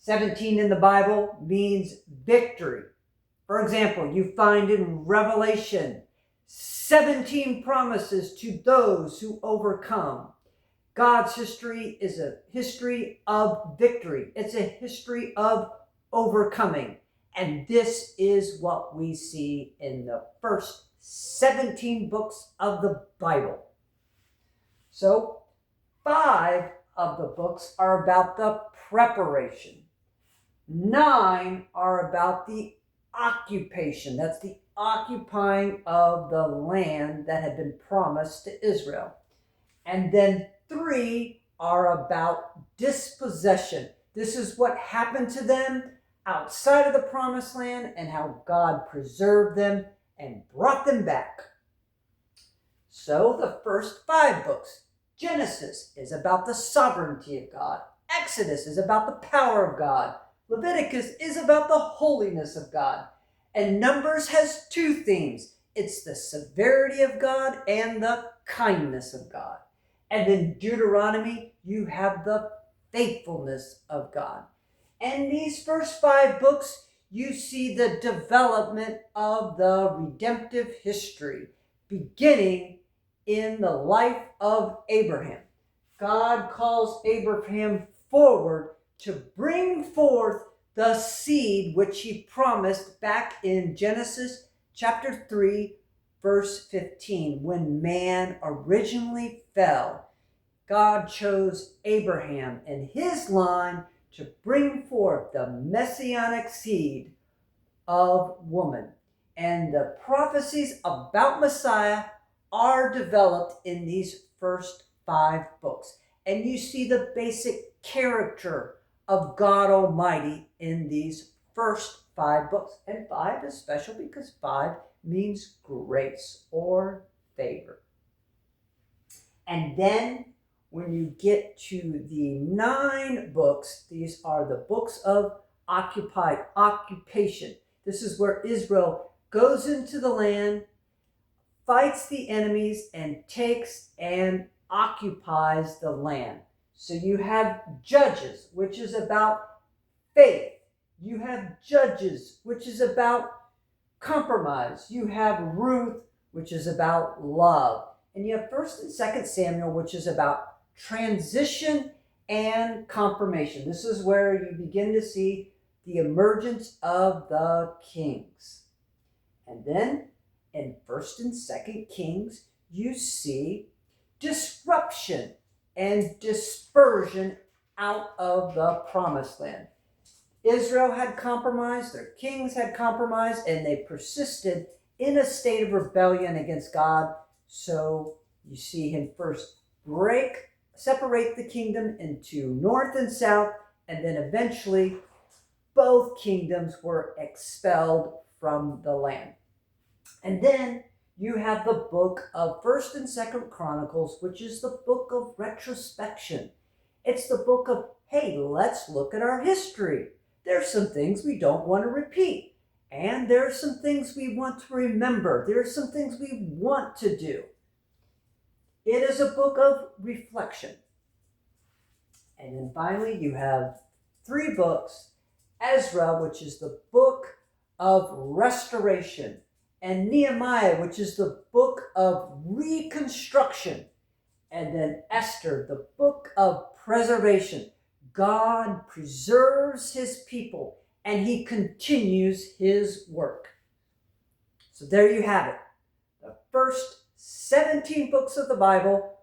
17 in the Bible means victory. For example, you find in Revelation 17 promises to those who overcome. God's history is a history of victory. It's a history of overcoming. And this is what we see in the first 17 books of the Bible. So, 5 of the books are about the preparation. 9 are about the occupation. That's the occupying of the land that had been promised to Israel. And then 3 are about dispossession. This is what happened to them outside of the promised land and how God preserved them and brought them back. So the first 5 books, Genesis is about the sovereignty of God. Exodus is about the power of God. Leviticus is about the holiness of God. And Numbers has 2 themes. It's the severity of God and the kindness of God. And in Deuteronomy, you have the faithfulness of God. And these first 5 books, you see the development of the redemptive history, beginning in the life of Abraham. God calls Abraham forward to bring forth the seed which he promised back in Genesis chapter 3, verse 15. When man originally fell, God chose Abraham and his line to bring forth the messianic seed of woman. And the prophecies about Messiah are developed in these first 5 books. And you see the basic character of God Almighty in these first 5 books. And 5 is special because 5 means grace or favor. And then when you get to the 9 books, these are the books of occupation. This is where Israel goes into the land, fights the enemies, and takes and occupies the land. So you have Judges, which is about faith. You have Judges, which is about compromise. You have Ruth, which is about love. And you have 1st and 2nd Samuel, which is about transition and confirmation. This is where you begin to see the emergence of the kings. And then in 1st and 2nd Kings, you see disruption and dispersion out of the promised land. Israel had compromised, their kings had compromised, and they persisted in a state of rebellion against God. So you see him first separate the kingdom into north and south, and then eventually both kingdoms were expelled from the land. And then you have the book of 1st and 2nd Chronicles, which is the book of retrospection. It's the book of, hey, let's look at our history. There's some things we don't want to repeat. And there's some things we want to remember. There's some things we want to do. It is a book of reflection. And then finally, you have 3 books. Ezra, which is the book of restoration. And Nehemiah, which is the book of reconstruction. And then Esther, the book of preservation. God preserves his people and he continues his work. So there you have it. The first 17 books of the Bible